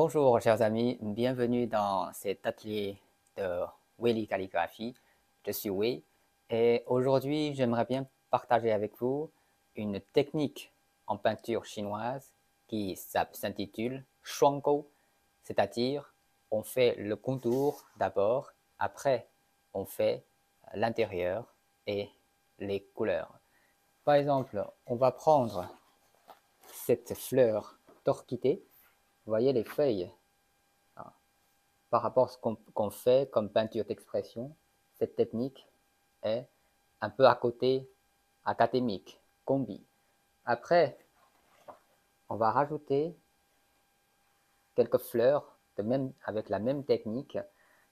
Bonjour chers amis, bienvenue dans cet atelier de Wei Calligraphie. Je suis Wei et aujourd'hui j'aimerais bien partager avec vous une technique en peinture chinoise qui s'intitule Shuanggou, c'est-à-dire on fait le contour d'abord, après on fait l'intérieur et les couleurs. Par exemple, on va prendre cette fleur d'orchidée. Vous voyez les feuilles par rapport à ce qu'on fait comme peinture d'expression, cette technique est un peu à côté académique, combi. Après, on va rajouter quelques fleurs avec la même technique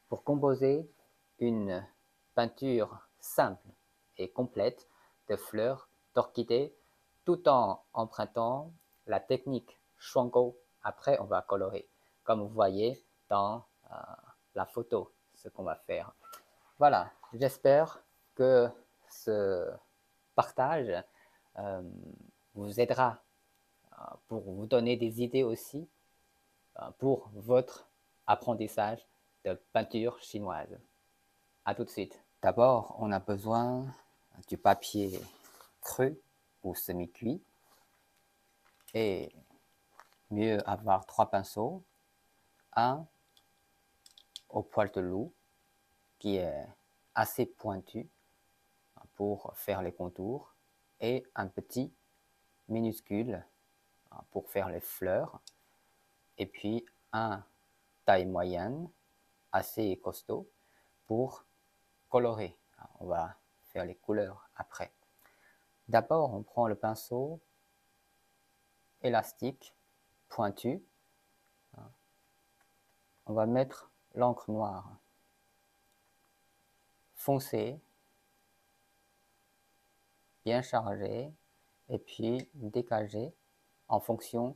pour composer une peinture simple et complète de fleurs d'orchidées tout en empruntant la technique Shuanggou. Après, on va colorer, comme vous voyez dans la photo, ce qu'on va faire. Voilà, j'espère que ce partage euh, vous aidera pour vous donner des idées aussi pour votre apprentissage de peinture chinoise. À tout de suite. D'abord, on a besoin du papier cru ou semi-cuit et mieux avoir 3 pinceaux, un au poil de loup qui est assez pointu pour faire les contours et un petit minuscule pour faire les fleurs et puis un taille moyenne assez costaud pour colorer. On va faire les couleurs après. D'abord, on prend le pinceau élastique, pointu. On va mettre l'encre noire foncée, bien chargée, et puis dégager en fonction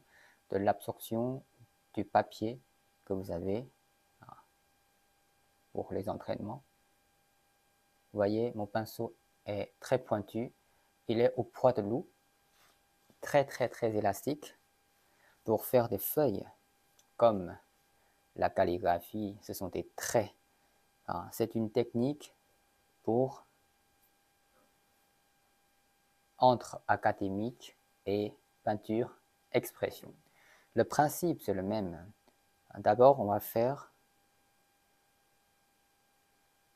de l'absorption du papier que vous avez pour les entraînements. Vous voyez, mon pinceau est très pointu. Il est au poids de loup, très élastique pour faire des feuilles comme la calligraphie. Ce sont des traits. C'est une technique pour entre académique et peinture expression. Le principe, c'est le même. D'abord, on va faire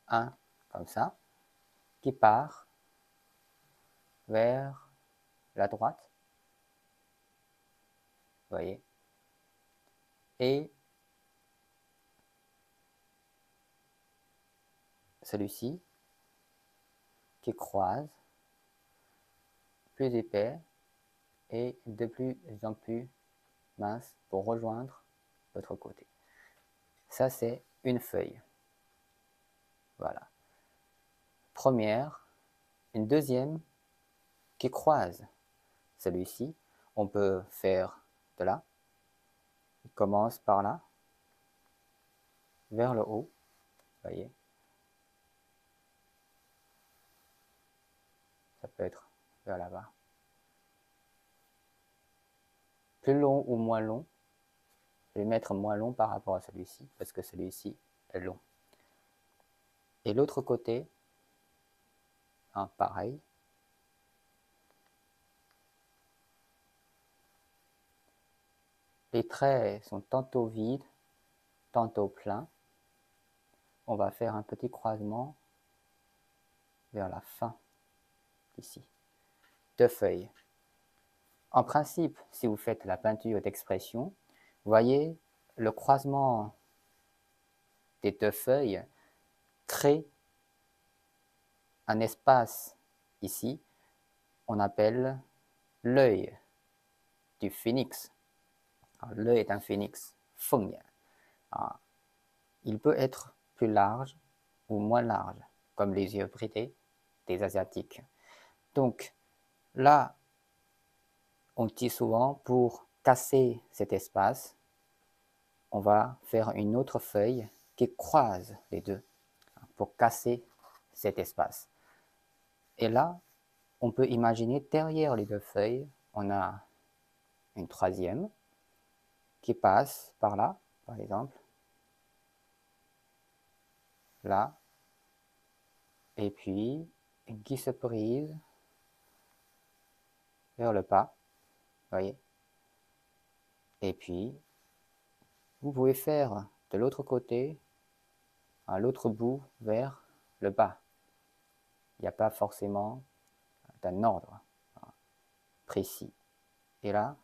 un comme ça, qui part vers la droite. Vous voyez. Et celui-ci qui croise, plus épais et de plus en plus mince pour rejoindre l'autre côté. Ça, c'est une feuille. Voilà. Première, une deuxième qui croise celui-ci. On peut faire de là. Il commence par là, vers le haut. Voyez. Ça peut être vers là-bas. Plus long ou moins long. Je vais mettre moins long par rapport à celui-ci, parce que celui-ci est long. Et l'autre côté, pareil. Les traits sont tantôt vides, tantôt pleins. On va faire un petit croisement vers la fin, ici. 2 feuilles. En principe, si vous faites la peinture d'expression, vous voyez, le croisement des 2 feuilles crée un espace ici, on appelle l'œil du phénix. L'œil est un phénix, feng yan. Il peut être plus large ou moins large, comme les yeux bridés des Asiatiques. Donc là, on dit souvent pour casser cet espace, on va faire une autre feuille qui croise les deux pour casser cet espace. Et là, on peut imaginer derrière les 2 feuilles, on a une troisième qui passe par là par exemple, là, et puis qui se brise vers le bas, voyez. Et puis, vous pouvez faire de l'autre côté, à l'autre bout, vers le bas. Il n'y a pas forcément d'un ordre précis. Et là,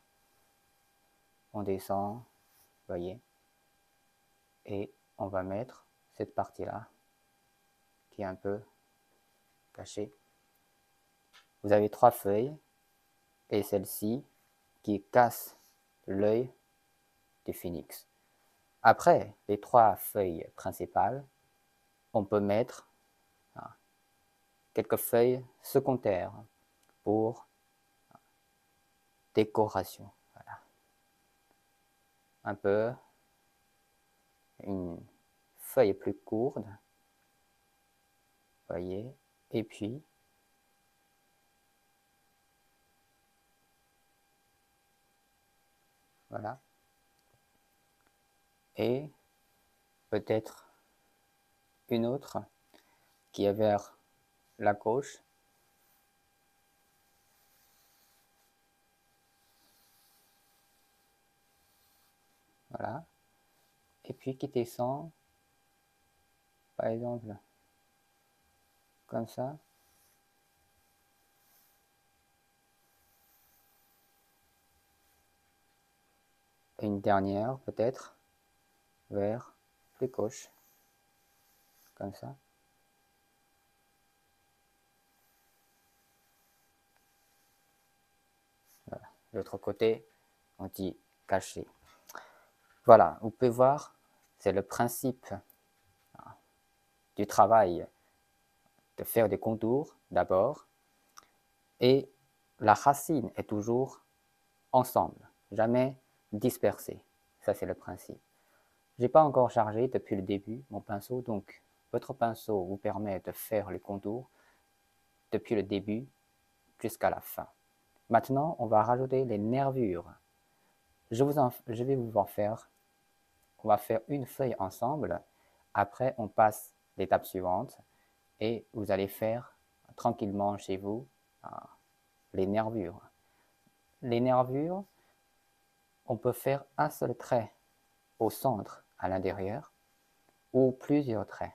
on descend, voyez, et on va mettre cette partie-là, qui est un peu cachée. Vous avez 3 feuilles, et celle-ci qui casse l'œil du phénix. Après les 3 feuilles principales, on peut mettre quelques feuilles secondaires pour décoration. Voilà. Un peu une feuille plus courte, voyez, et puis voilà. Et peut-être une autre qui est vers la gauche. Voilà. Et puis qui descend, par exemple, comme ça. Et une dernière, peut-être, vers plus gauche. Comme ça. Voilà. L'autre côté, on dit caché. Voilà, vous pouvez voir, c'est le principe du travail de faire des contours d'abord, et la racine est toujours ensemble, jamais dispersée. Ça, c'est le principe. Je n'ai pas encore chargé depuis le début mon pinceau, donc votre pinceau vous permet de faire les contours depuis le début jusqu'à la fin. Maintenant, on va rajouter les nervures. Je vais vous en faire. On va faire une feuille ensemble. Après, on passe l'étape suivante et vous allez faire tranquillement chez vous les nervures. Les nervures, on peut faire un seul trait au centre à l'intérieur ou plusieurs traits.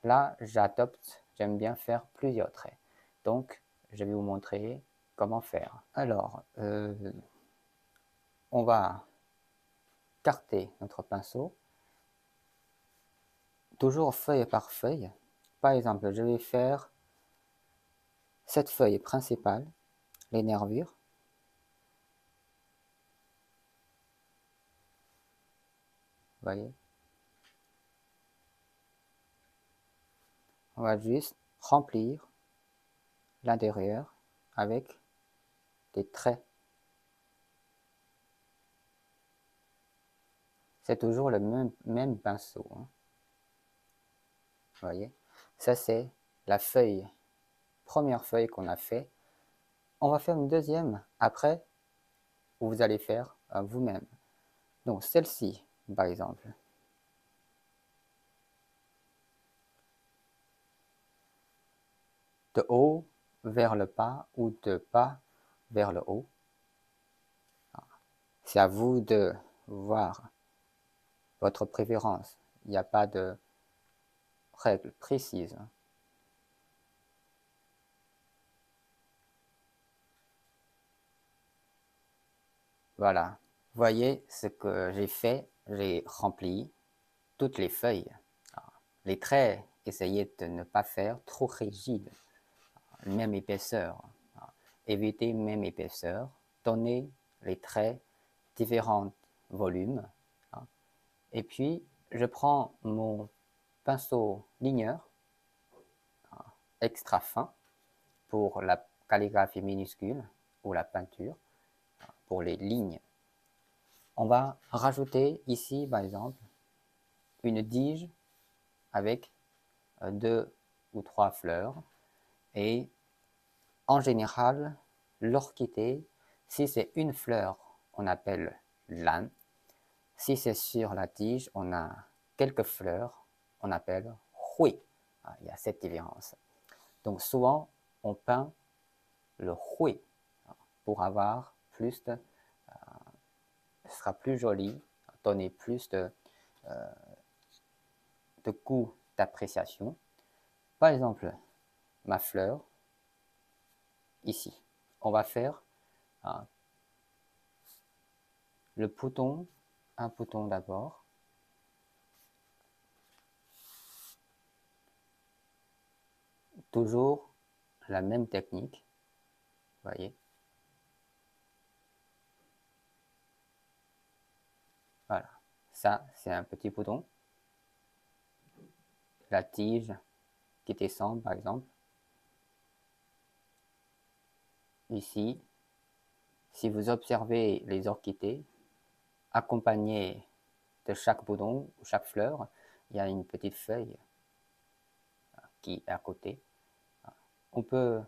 Là, j'aime bien faire plusieurs traits. Donc, je vais vous montrer comment faire. Alors, on va carter notre pinceau, toujours feuille par feuille. Par exemple, je vais faire cette feuille principale, les nervures. Vous voyez? On va juste remplir l'intérieur avec des traits. C'est toujours le même pinceau. Hein. Vous voyez? Ça, c'est la feuille, première feuille qu'on a fait. On va faire une deuxième après, où vous allez faire vous-même. Donc, celle-ci, par exemple. De haut vers le bas ou de bas vers le haut. C'est à vous de voir votre préférence. Il n'y a pas de règle précise. Voilà. Voyez ce que j'ai fait. J'ai rempli toutes les feuilles. Les traits, essayez de ne pas faire trop rigides. Même épaisseur. Évitez même épaisseur. Donnez les traits différents volumes. Et puis, je prends mon pinceau ligneur extra fin pour la calligraphie minuscule ou la peinture, pour les lignes. On va rajouter ici, par exemple, une tige avec 2 ou 3 fleurs. Et en général, l'orchidée, si c'est une fleur, on appelle l'âne. Si c'est sur la tige, on a quelques fleurs, on appelle hui. Il y a cette différence. Donc souvent, on peint le hui pour avoir plus de, ce sera plus joli, donner plus de goût d'appréciation. Par exemple, ma fleur, ici, on va faire le bouton, un bouton d'abord. Toujours la même technique, voyez. Voilà, ça c'est un petit bouton. La tige qui descend par exemple. Ici, si vous observez les orchidées, accompagnées de chaque bouton ou chaque fleur, il y a une petite feuille qui est à côté. On peut,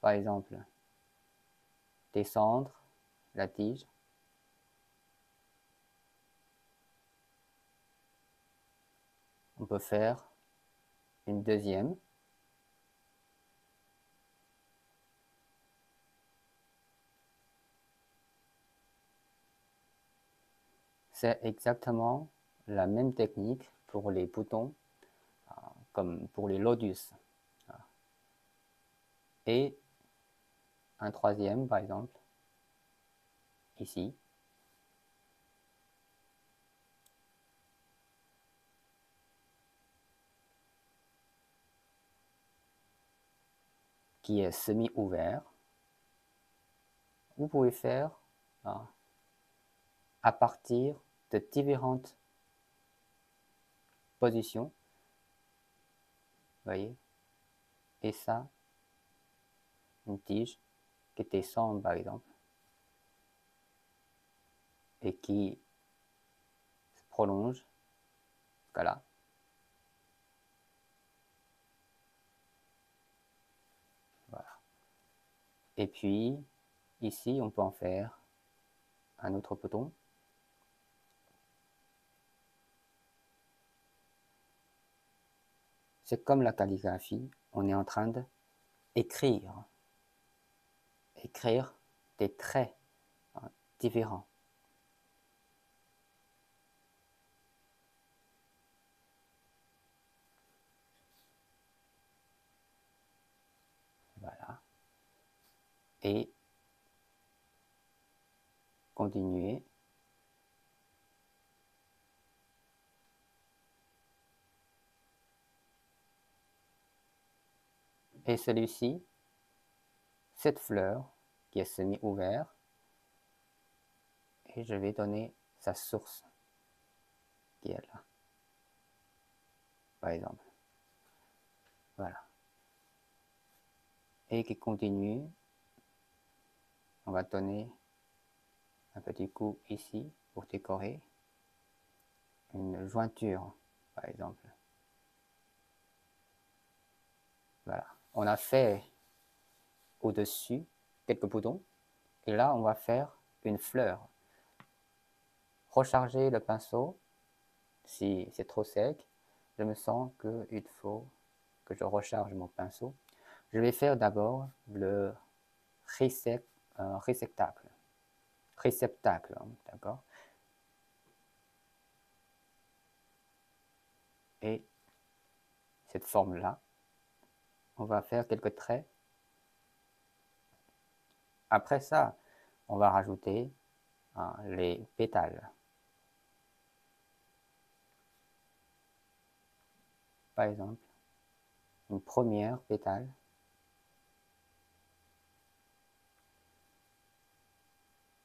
par exemple, descendre la tige. On peut faire une deuxième. C'est exactement la même technique pour les boutons, comme pour les lotus. Et un troisième, par exemple, ici. Qui est semi-ouvert. Vous pouvez faire à partir de différentes positions. Voyez. Et ça, une tige qui descend par exemple et qui se prolonge jusqu'à là. Voilà. Et puis ici, on peut en faire un autre bouton. C'est comme la calligraphie, on est en train d'écrire des traits différents. Voilà. Et continuer. Et celui-ci, cette fleur qui est semi-ouverte, et je vais donner sa source qui est là, par exemple. Voilà. Et qui continue, on va donner un petit coup ici pour décorer une jointure, par exemple. Voilà. On a fait au-dessus quelques boutons, et là, on va faire une fleur. Recharger le pinceau, si c'est trop sec, je me sens qu'il faut que je recharge mon pinceau. Je vais faire d'abord le réceptacle, d'accord. Et cette forme-là, on va faire quelques traits. Après ça, on va rajouter les pétales. Par exemple, une première pétale,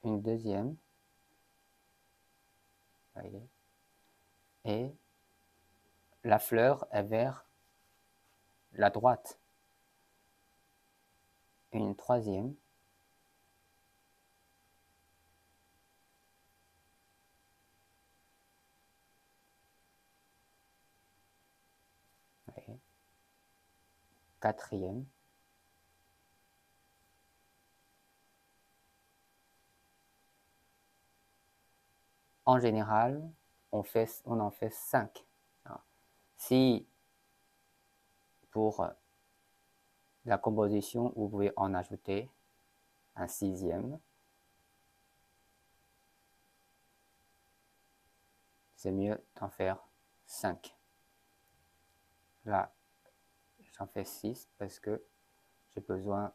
une deuxième, voyez, et la fleur est vers la droite. Une troisième, voyez, quatrième, en général, on en fait 5. Si pour la composition, vous pouvez en ajouter un 6e, c'est mieux d'en faire 5. Là, j'en fais 6 parce que j'ai besoin,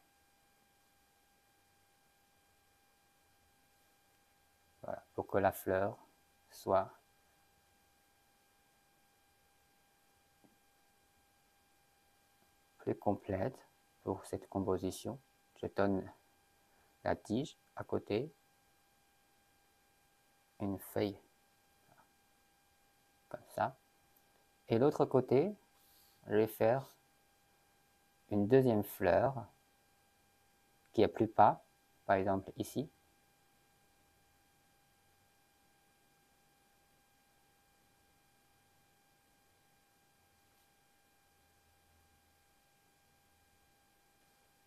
voilà, pour que la fleur soit plus complète pour cette composition. Je donne la tige à côté, une feuille comme ça. Et l'autre côté, je vais faire une deuxième fleur qui est plus bas, par exemple ici.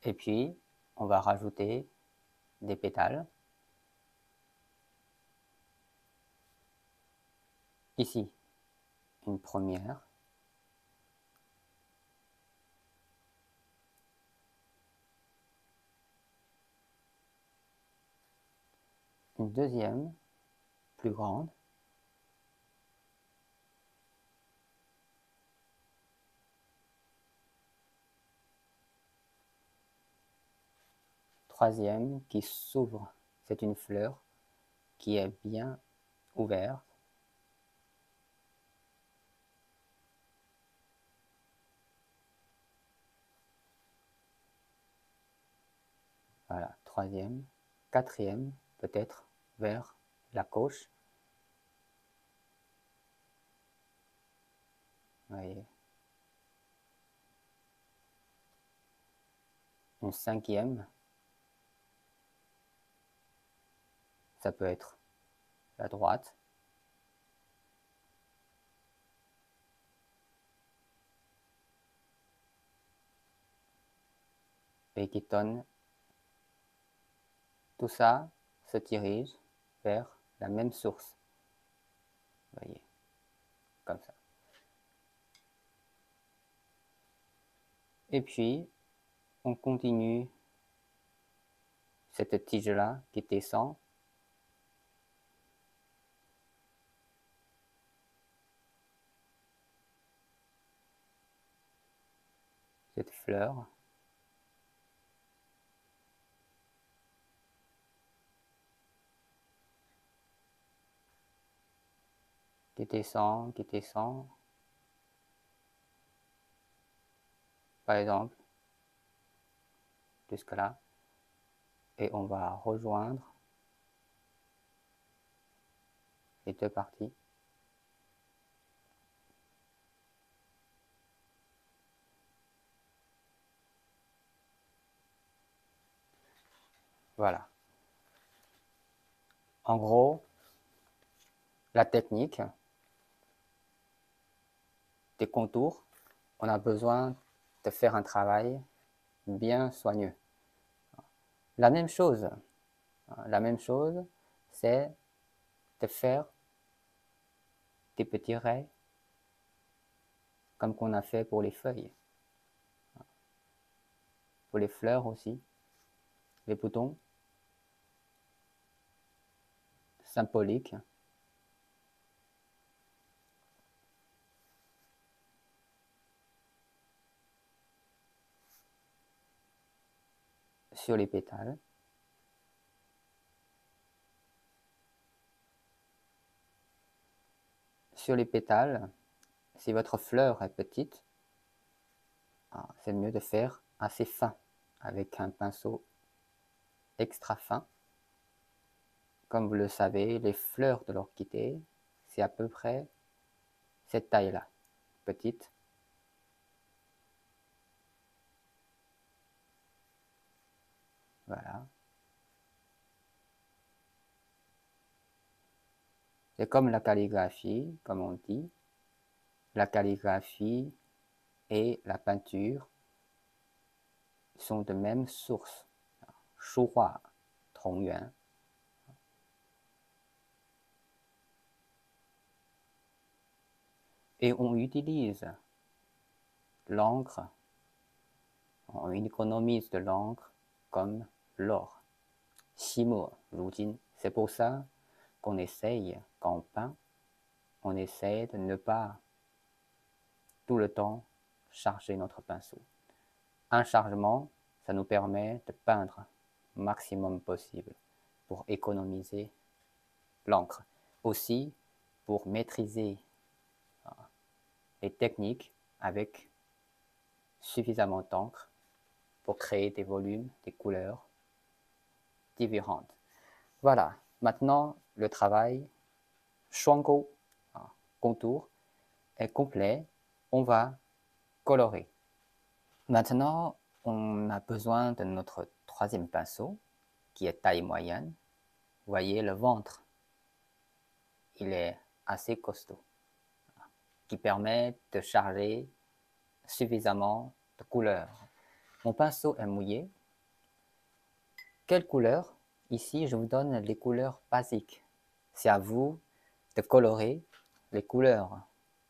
Et puis, on va rajouter des pétales. Ici, une première. Une deuxième, plus grande. Troisième qui s'ouvre. C'est une fleur qui est bien ouverte. Voilà, troisième. Quatrième, peut-être vers la gauche. Voyez. Une cinquième. Ça peut être la droite. Et qui donne, tout ça se dirige vers la même source. Voyez, comme ça. Et puis, on continue cette tige-là qui descend. Cette fleur. Qui descend, qui descend. Par exemple, jusque là. Et on va rejoindre les deux parties. Voilà. En gros, la technique des contours, on a besoin de faire un travail bien soigneux. La même chose, c'est de faire des petits raies comme qu'on a fait pour les feuilles. Pour les fleurs aussi, les boutons symboliques. Sur les pétales. Sur les pétales, si votre fleur est petite, c'est mieux de faire assez fin, avec un pinceau extra fin. Comme vous le savez, les fleurs de l'orchidée, c'est à peu près cette taille-là, petite. Voilà. C'est comme la calligraphie, comme on dit. La calligraphie et la peinture sont de même source. 书画同源. Et on utilise l'encre, on économise de l'encre comme l'or. 细墨如金. C'est pour ça qu'on essaye, quand on peint, on essaie de ne pas tout le temps charger notre pinceau. Un chargement, ça nous permet de peindre le maximum possible pour économiser l'encre. Aussi, pour maîtriser les techniques avec suffisamment d'encre pour créer des volumes, des couleurs différentes. Voilà, maintenant le travail 双钩, contour, est complet. On va colorer. Maintenant, on a besoin de notre troisième pinceau qui est taille moyenne. Vous voyez le ventre, il est assez costaud, qui permet de charger suffisamment de couleurs. Mon pinceau est mouillé. Quelle couleur? Ici, je vous donne les couleurs basiques. C'est à vous de colorer les couleurs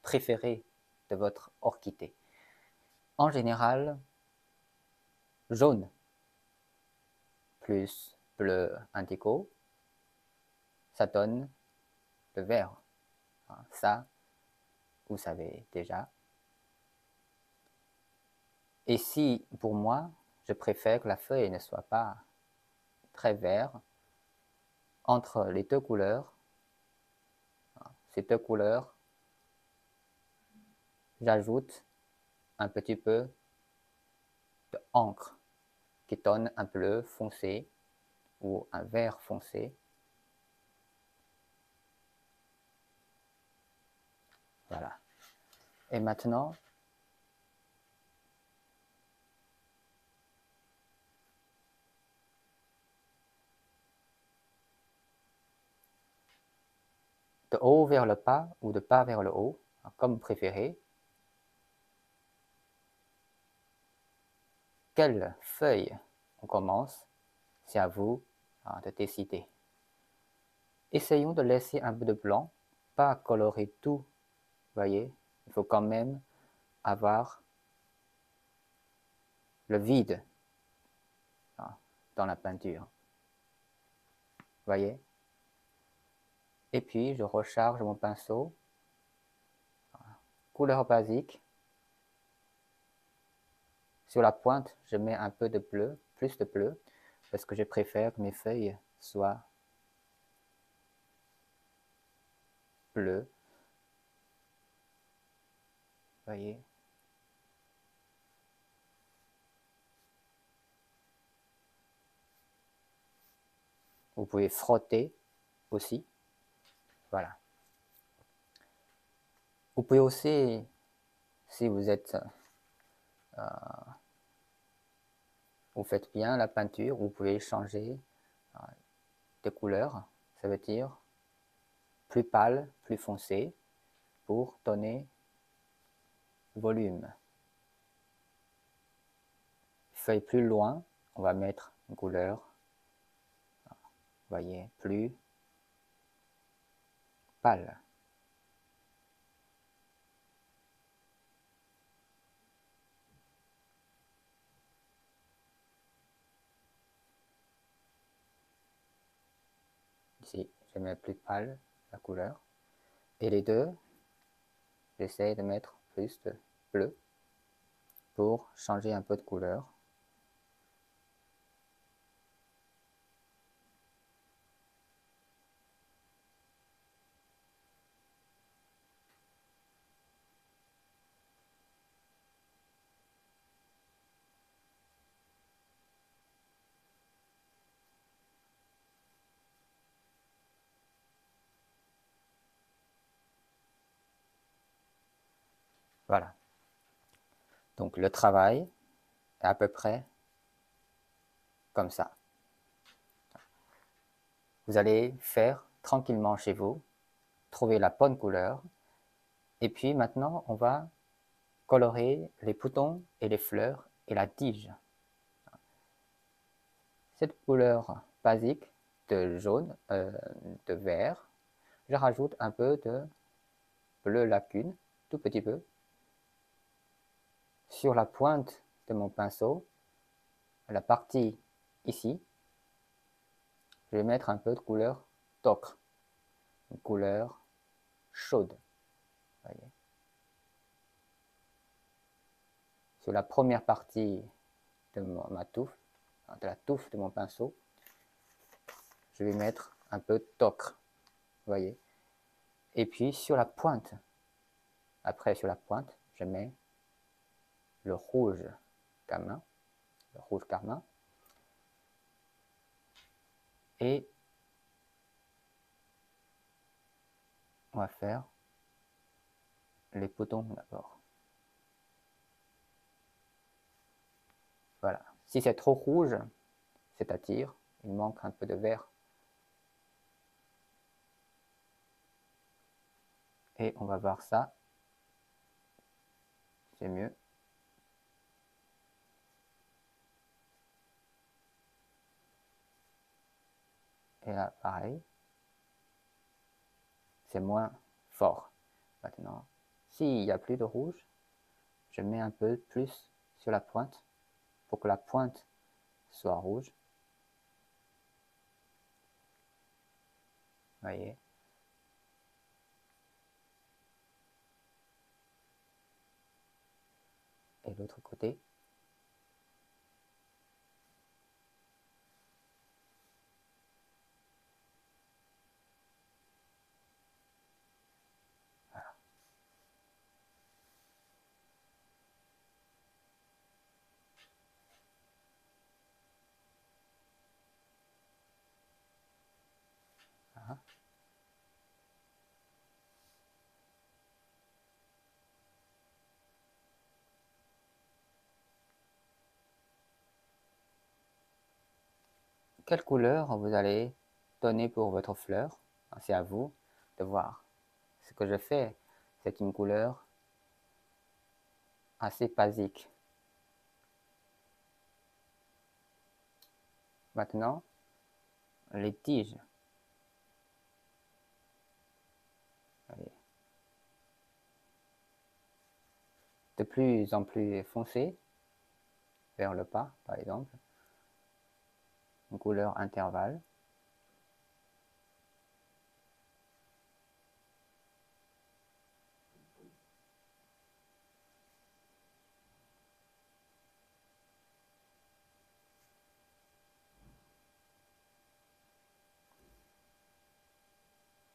préférées de votre orchidée. En général, jaune plus bleu indigo, ça donne le vert. Ça, vous savez déjà. Et si, pour moi, je préfère que la feuille ne soit pas très verte, entre les deux couleurs, ces deux couleurs, j'ajoute un petit peu d'encre qui donne un bleu foncé ou un vert foncé. Voilà. Et maintenant, de haut vers le bas ou de bas vers le haut, comme préféré. Quelle feuille on commence? C'est à vous de décider. Essayons de laisser un peu de blanc, pas colorer tout. Vous voyez, il faut quand même avoir le vide dans la peinture. Voyez? Et puis, je recharge mon pinceau. Couleur basique. Sur la pointe, je mets un peu de bleu, plus de bleu, parce que je préfère que mes feuilles soient bleues. Voyez? Vous pouvez frotter aussi. Voilà. Vous pouvez aussi, si vous êtes, vous faites bien la peinture, vous pouvez changer de couleur. Ça veut dire plus pâle, plus foncé, pour donner volume. Feuille plus loin, on va mettre une couleur, vous voyez, plus pâle. Ici, je mets plus pâle la couleur. Et les deux, j'essaie de mettre plus de bleu pour changer un peu de couleur. Voilà. Donc le travail est à peu près comme ça. Vous allez faire tranquillement chez vous, trouver la bonne couleur, et puis maintenant on va colorer les boutons et les fleurs et la tige. Cette couleur basique de jaune, de vert, je rajoute un peu de bleu lacune tout petit peu. Sur la pointe de mon pinceau, la partie ici, je vais mettre un peu de couleur d'ocre, une couleur chaude. Voyez. Sur la première partie de ma touffe, de la touffe de mon pinceau, je vais mettre un peu d'ocre. Voyez. Et puis sur la pointe, après sur la pointe, je mets le rouge carmin, et on va faire les boutons d'abord. Voilà. Si c'est trop rouge, c'est-à-dire il manque un peu de vert. Et on va voir ça. C'est mieux. Et là, pareil. C'est moins fort. Maintenant, s'il n'y a plus de rouge, je mets un peu plus sur la pointe pour que la pointe soit rouge. Voyez. Et l'autre côté. Voilà. Voilà. Quelle couleur vous allez donner pour votre fleur? C'est à vous de voir. Ce que je fais, c'est une couleur assez basique. Maintenant, les tiges. Allez. De plus en plus foncé, vers le bas par exemple, une couleur intervalle.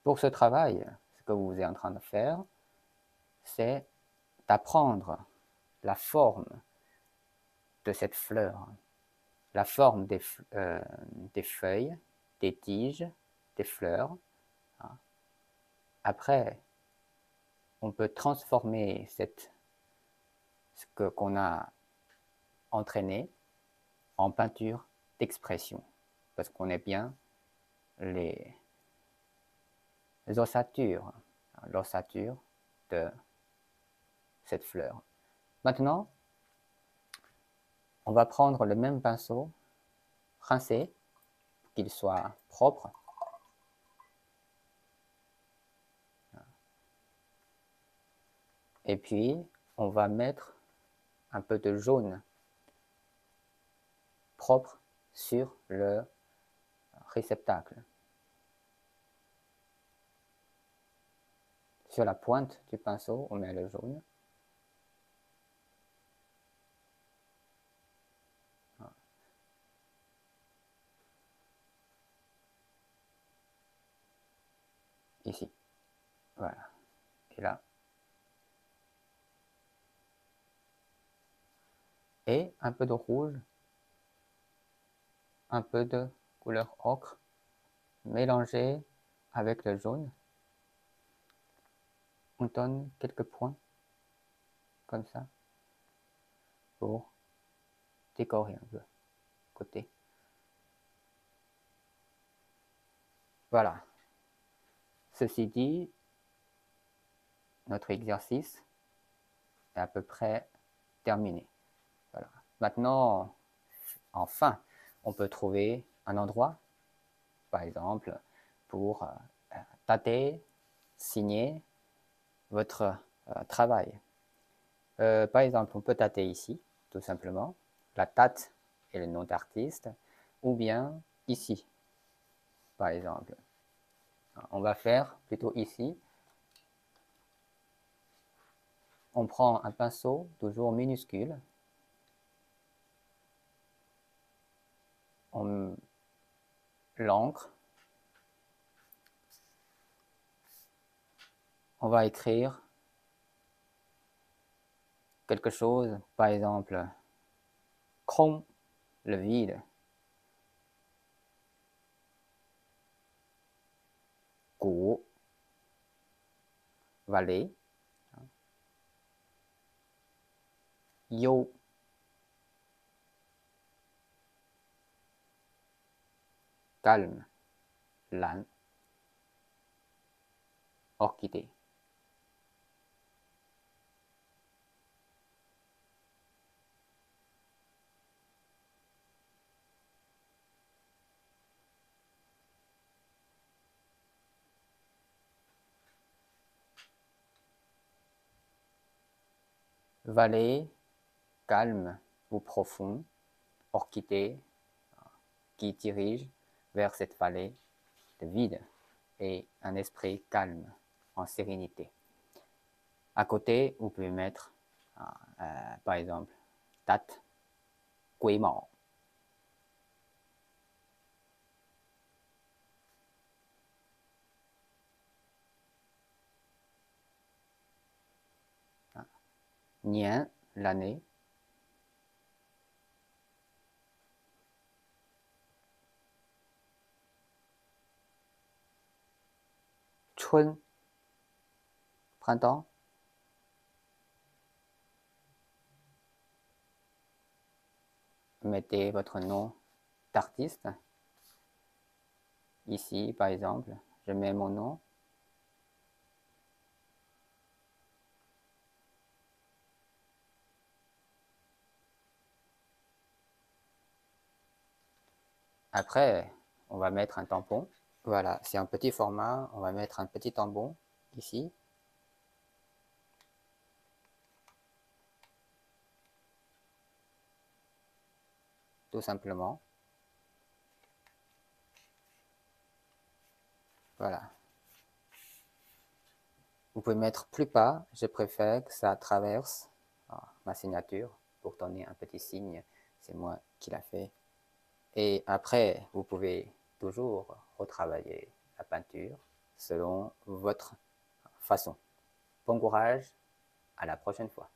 Pour ce travail, ce que vous êtes en train de faire, c'est d'apprendre la forme de cette fleur, la forme des feuilles, des tiges, des fleurs. Après, on peut transformer ce qu'on a entraîné en peinture d'expression, parce qu'on est bien les ossatures, l'ossature de cette fleur. Maintenant, on va prendre le même pinceau, rincer, pour qu'il soit propre. Et puis, on va mettre un peu de jaune propre sur le réceptacle. Sur la pointe du pinceau, on met le jaune. Ici. Voilà. Et là. Et un peu de rouge, un peu de couleur ocre, mélangé avec le jaune. On donne quelques points, comme ça, pour décorer un peu côté. Voilà. Ceci dit, notre exercice est à peu près terminé. Voilà. Maintenant, enfin, on peut trouver un endroit, par exemple, pour dater, signer votre travail. Par exemple, on peut tâter ici, tout simplement. La tâte est le nom d'artiste, ou bien ici, par exemple. On va faire plutôt ici. On prend un pinceau, toujours minuscule. L'encre. On va écrire quelque chose, par exemple, Kong, le vide. Gu, vallée. Yo, calme. Lan, orchidée. Vallée, calme ou profond. Orchidée qui dirige vers cette vallée de vide et un esprit calme, en sérénité. À côté, vous pouvez mettre, par exemple, date, Guimao. Nian, l'année. Chun, printemps. Mettez votre nom d'artiste. Ici, par exemple, je mets mon nom. Après, on va mettre un tampon. Voilà, c'est un petit format. On va mettre un petit tampon ici. Tout simplement. Voilà. Vous pouvez mettre plus bas. Je préfère que ça traverse ma signature pour donner un petit signe. C'est moi qui l'a fait. Et après, vous pouvez toujours retravailler la peinture selon votre façon. Bon courage, à la prochaine fois.